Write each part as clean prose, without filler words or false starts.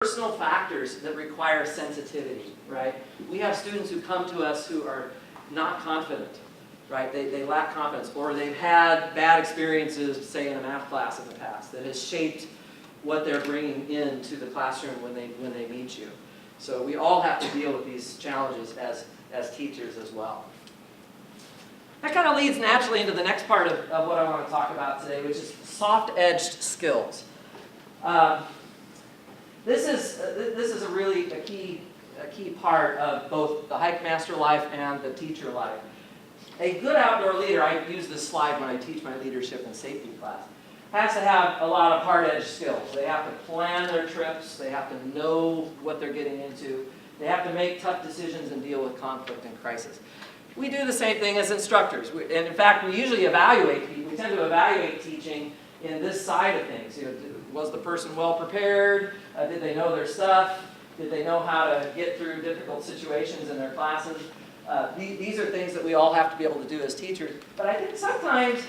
personal factors that require sensitivity, right? We have students who come to us who are not confident, right? They lack confidence, or they've had bad experiences, say in a math class in the past, that has shaped what they're bringing into the classroom when they meet you. So we all have to deal with these challenges as teachers as well. That kind of leads naturally into the next part of what I want to talk about today, which is soft-edged skills. This is a really a key part of both the hike master life and the teacher life. A good outdoor leader, I use this slide when I teach my leadership and safety class, has to have a lot of hard-edged skills. They have to plan their trips, they have to know what they're getting into, they have to make tough decisions and deal with conflict and crisis. We do the same thing as instructors, and in fact we usually we tend to evaluate teaching in this side of things. You know, was the person well prepared? Did they know their stuff? Did they know how to get through difficult situations in their classes? These are things that we all have to be able to do as teachers. But I think sometimes,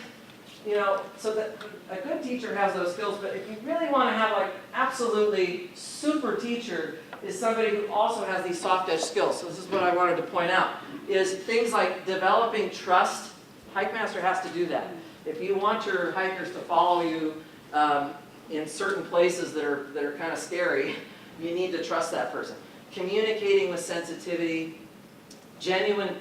you know, so that a good teacher has those skills, but if you really want to have like absolutely super teacher is somebody who also has these soft-edge skills. So this is what I wanted to point out, is things like developing trust. Hike master has to do that. If you want your hikers to follow you in certain places that are kind of scary, you need to trust that person. Communicating with sensitivity, genuine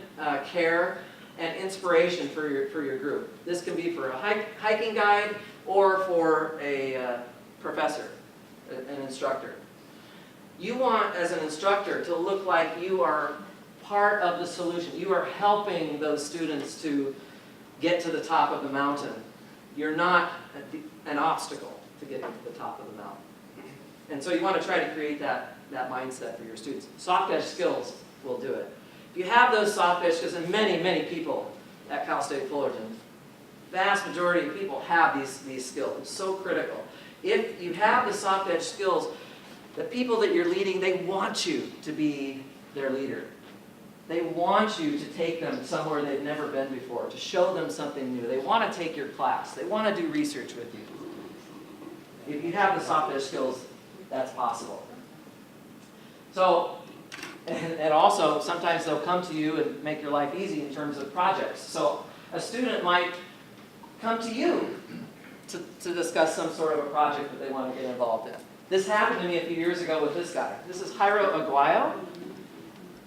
care, and inspiration for your group. This can be for a hiking guide or for a professor, an instructor. You want, as an instructor, to look like you are part of the solution. You are helping those students to get to the top of the mountain. You're not an obstacle to getting to the top of the mountain. And so you want to try to create that mindset for your students. Soft-edge skills will do it. If you have those soft-edge skills, and many people at Cal State Fullerton, vast majority of people have these skills. It's so critical. If you have the soft-edge skills, the people that you're leading, they want you to be their leader. They want you to take them somewhere they've never been before, to show them something new. They want to take your class. They want to do research with you. If you have the soft-edge skills, that's possible. So, and also, sometimes they'll come to you and make your life easy in terms of projects. So a student might come to you to discuss some sort of a project that they want to get involved in. This happened to me a few years ago with this guy. This is Jairo Aguayo.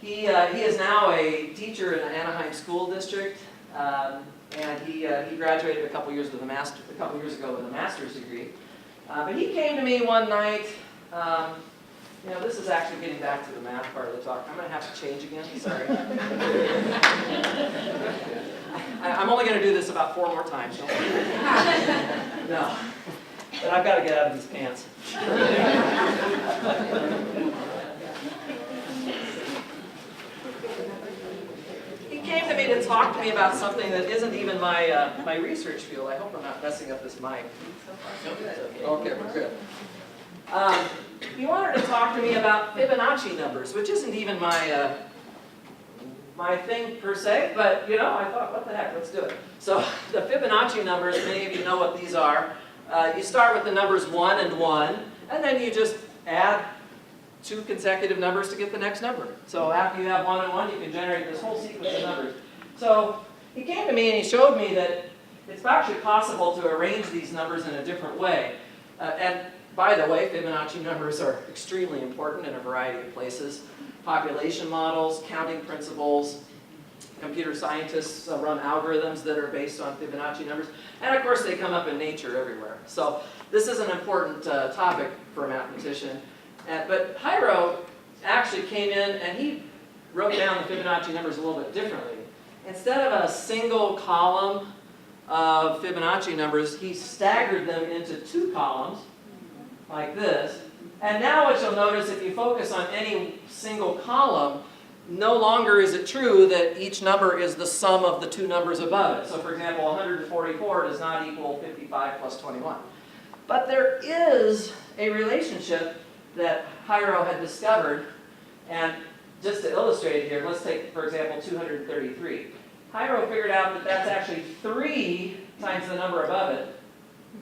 He is now a teacher in the Anaheim School District, and he graduated a couple years ago with a master's degree. But he came to me one night. You know, this is actually getting back to the math part of the talk. I'm going to have to change again. Sorry. I'm only going to do this about 4 more times. Don't worry. No. But I've got to get out of these pants. He came to me to talk to me about something that isn't even my research field. I hope I'm not messing up this mic. Okay, we're good. He wanted to talk to me about Fibonacci numbers, which isn't even my thing per se, but you know, I thought, what the heck, let's do it. So the Fibonacci numbers, many of you know what these are. You start with the numbers 1 and 1, and then you just add 2 consecutive numbers to get the next number. So after you have 1 and 1, you can generate this whole sequence of numbers. So he came to me and he showed me that it's actually possible to arrange these numbers in a different way. And by the way, Fibonacci numbers are extremely important in a variety of places. Population models, counting principles, computer scientists run algorithms that are based on Fibonacci numbers. And of course, they come up in nature everywhere. So this is an important topic for a mathematician. But Jairo actually came in and he wrote down the Fibonacci numbers a little bit differently. Instead of a single column of Fibonacci numbers, he staggered them into 2 columns, like this. And now what you'll notice, if you focus on any single column, no longer is it true that each number is the sum of the 2 numbers above it. So for example, 144 does not equal 55 plus 21. But there is a relationship that Jairo had discovered, and just to illustrate it here, let's take, for example, 233. Jairo figured out that that's actually 3 times the number above it,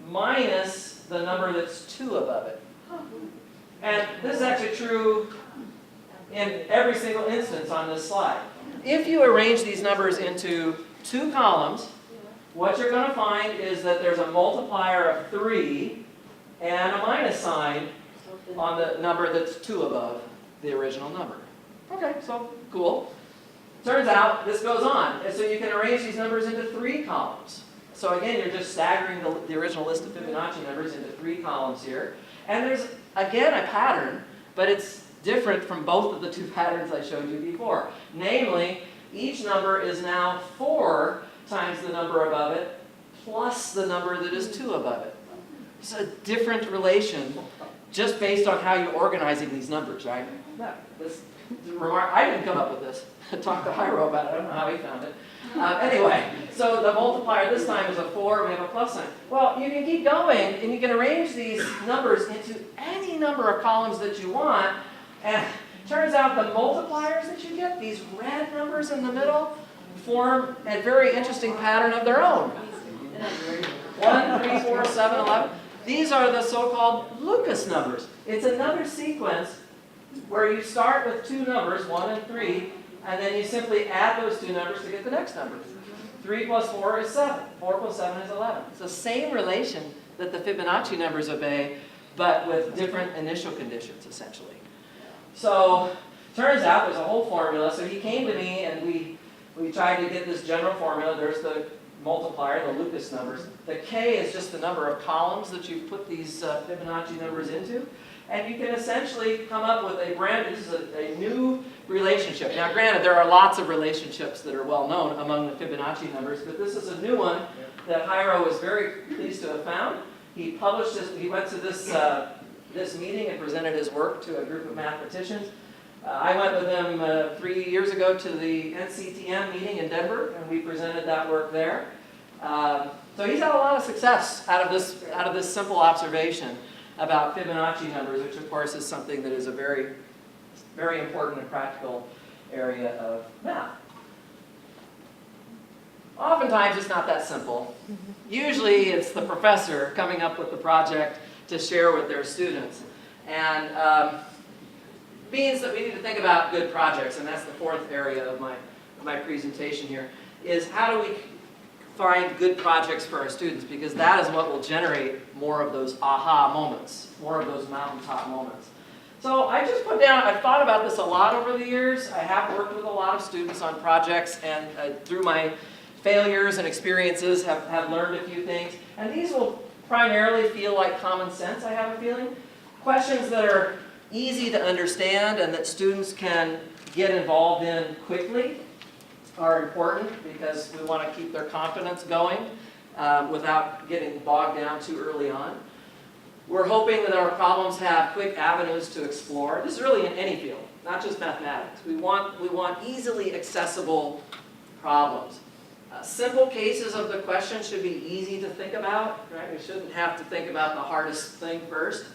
minus the number that's 2 above it. And this is actually true in every single instance on this slide. If you arrange these numbers into two columns, what you're going to find is that there's a multiplier of 3 and a minus sign on the number that's 2 above the original number. Okay, so cool. Turns out this goes on. And so you can arrange these numbers into 3 columns. So again, you're just staggering the original list of Fibonacci numbers into 3 columns here. And there's, again, a pattern, but it's different from both of the 2 patterns I showed you before. Namely, each number is now 4 times the number above it, plus the number that is 2 above it. It's a different relation, just based on how you're organizing these numbers, right? Yeah, I didn't come up with this. Talk to Hyro about it. I don't know how he found it. Anyway, so the multiplier this time is a 4, and we have a plus sign. Well, you can keep going, and you can arrange these numbers into any number of columns that you want, and it turns out the multipliers that you get, these red numbers in the middle, form a very interesting pattern of their own. 1, 3, 4, 7, 11. These are the so-called Lucas numbers. It's another sequence where you start with 2 numbers, 1 and 3, and then you simply add those 2 numbers to get the next number. 3 plus 4 is 7. 4 plus 7 is 11. It's the same relation that the Fibonacci numbers obey, but with different initial conditions, essentially. So, turns out there's a whole formula. So he came to me, and we tried to get this general formula. There's the multiplier, the Lucas numbers. The K is just the number of columns that you put these Fibonacci numbers into. And you can essentially come up with this is a new relationship. Now granted, there are lots of relationships that are well known among the Fibonacci numbers, but this is a new one that Hyro was very pleased to have found. He published this, he went to this meeting and presented his work to a group of mathematicians. I went with him 3 years ago to the NCTM meeting in Denver, and we presented that work there. So he's had a lot of success out of this simple observation about Fibonacci numbers, which of course is something that is a very, very important and practical area of math. Oftentimes it's not that simple. Usually it's the professor coming up with the project to share with their students. And means that we need to think about good projects, and that's the 4th area of my presentation here, is how do we find good projects for our students, because that is what will generate more of those aha moments, more of those mountaintop moments. So I just put down, I've thought about this a lot over the years. I have worked with a lot of students on projects, and through my failures and experiences have learned a few things. And these will primarily feel like common sense, I have a feeling. Questions that are easy to understand and that students can get involved in quickly are important, because we want to keep their confidence going without getting bogged down too early on. We're hoping that our problems have quick avenues to explore. This is really in any field, not just mathematics. We want easily accessible problems. Simple cases of the question should be easy to think about, right? We shouldn't have to think about the hardest thing first.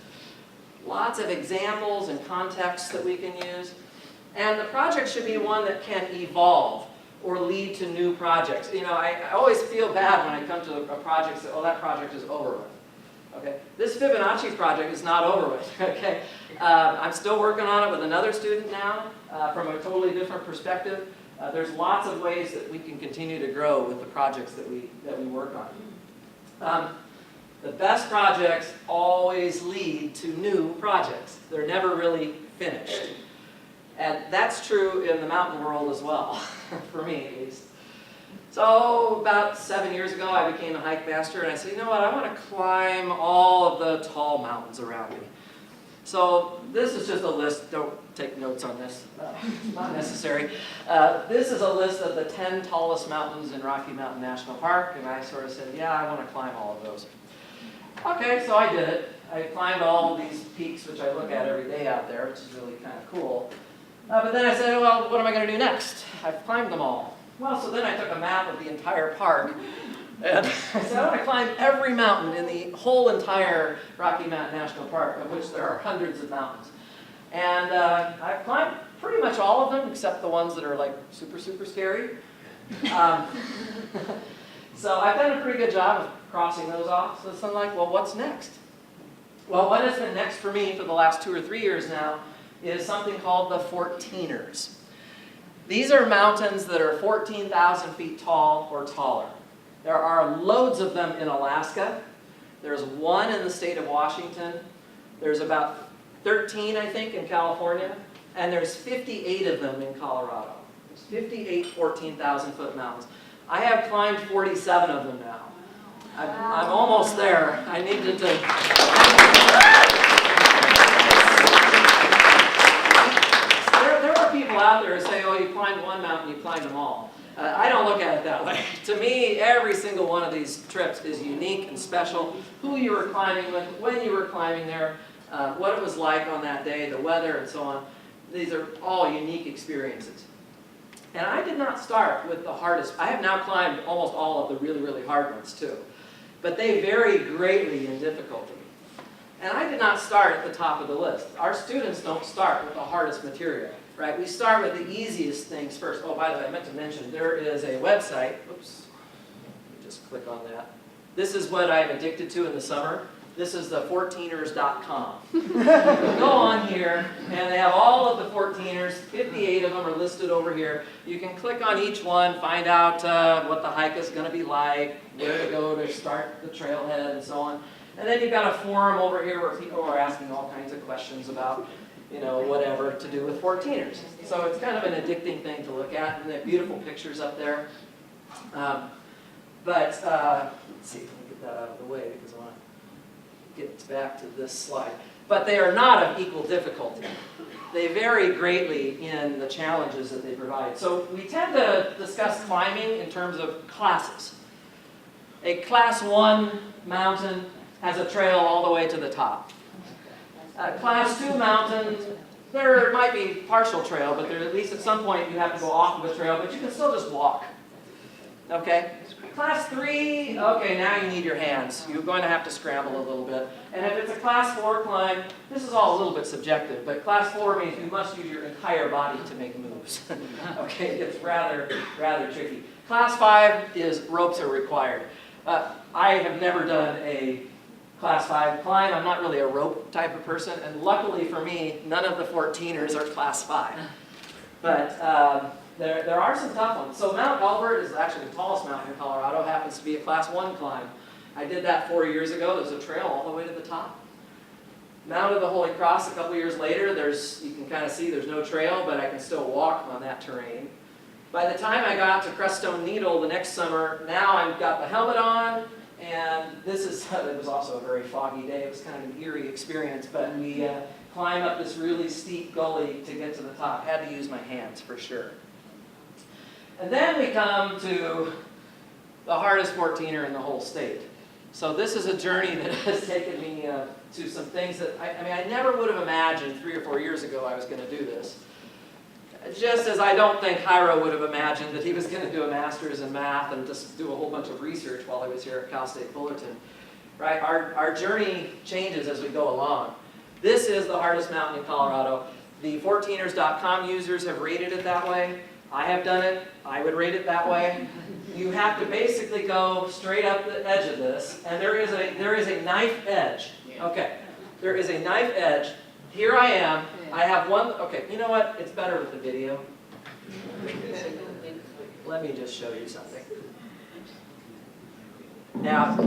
Lots of examples and contexts that we can use. And the project should be one that can evolve or lead to new projects. You know, I always feel bad when I come to a project and say, oh, that project is over with. Okay? This Fibonacci project is not over with. Okay? I'm still working on it with another student now from a totally different perspective. There's lots of ways that we can continue to grow with the projects that we work on. The best projects always lead to new projects. They're never really finished. And that's true in the mountain world as well, for me at least. So about 7 years ago, I became a hike master, and I said, you know what, I want to climb all of the tall mountains around me. So this is just a list. Don't take notes on this. Not necessary. This is a list of the 10 tallest mountains in Rocky Mountain National Park, and I sort of said, yeah, I want to climb all of those. Okay, so I did it. I climbed all these peaks, which I look at every day out there, which is really kind of cool. But then I said, well, what am I going to do next? I've climbed them all. Well, so then I took a map of the entire park, and I said, I want to climb every mountain in the whole entire Rocky Mountain National Park, of which there are hundreds of mountains. And I've climbed pretty much all of them, except the ones that are like super, super scary. So I've done a pretty good job of crossing those off. So I'm like, well, what's next? Well, what has been next for me for the last 2 or 3 years now is something called the 14ers. These are mountains that are 14,000 feet tall or taller. There are loads of them in Alaska. There's one in the state of Washington. There's about 13, I think, in California. And there's 58 of them in Colorado. There's 58 14,000-foot mountains. I have climbed 47 of them now. I'm almost there. I needed to... There are people out there who say, oh, you climbed one mountain, you climbed them all. I don't look at it that way. To me, every single one of these trips is unique and special. Who you were climbing with, when you were climbing there, what it was like on that day, the weather, and so on. These are all unique experiences. And I did not start with the hardest. I have now climbed almost all of the really, really hard ones too. But they vary greatly in difficulty. And I did not start at the top of the list. Our students don't start with the hardest material, right? We start with the easiest things first. Oh, by the way, I meant to mention, there is a website. Oops. Let me just click on that. This is what I'm addicted to in the summer. This is the 14ers.com. Go on here, and they have all of the 14ers. 58 of them are listed over here. You can click on each one, find out what the hike is going to be like, where to go to start the trailhead, and so on. And then you've got a forum over here where people are asking all kinds of questions about, you know, whatever to do with 14ers. So it's kind of an addicting thing to look at, and they have beautiful pictures up there. Let's see, let me get that out of the way because I want to get back to this slide. But they are not of equal difficulty. They vary greatly in the challenges that they provide. So we tend to discuss climbing in terms of classes. A class 1 mountain has a trail all the way to the top. Class 2 mountain, there might be partial trail, but there, at least at some point you have to go off of a trail, but you can still just walk. Okay? Class 3, okay, now you need your hands. You're going to have to scramble a little bit. And if it's a class 4 climb, this is all a little bit subjective, but class 4 means you must use your entire body to make moves. Okay, it gets rather tricky. Class 5 is ropes are required. I have never done a class 5 climb. I'm not really a rope type of person, and luckily for me, none of the 14ers are class 5. But there are some tough ones. So Mount Elbert is actually the tallest mountain in Colorado, happens to be a class 1 climb. I did that 4 years ago. There's a trail all the way to the top. Mount of the Holy Cross, a couple years later, you can kind of see there's no trail, but I can still walk on that terrain. By the time I got to Crestone Needle the next summer, now I've got the helmet on, and it was also a very foggy day. It was kind of an eerie experience, but we climb up this really steep gully to get to the top. Had to use my hands for sure. And then we come to the hardest 14er in the whole state. So this is a journey that has taken me to some things that, I never would have imagined 3 or 4 years ago I was going to do this. Just as I don't think Jairo would have imagined that he was going to do a master's in math and just do a whole bunch of research while he was here at Cal State Fullerton. Right? Our journey changes as we go along. This is the hardest mountain in Colorado. The 14ers.com users have rated it that way. I have done it. I would rate it that way. You have to basically go straight up the edge of this, and there is a knife edge. Okay, there is a knife edge. Here I am. I have one. Okay, you know what? It's better with the video. Let me just show you something. Now.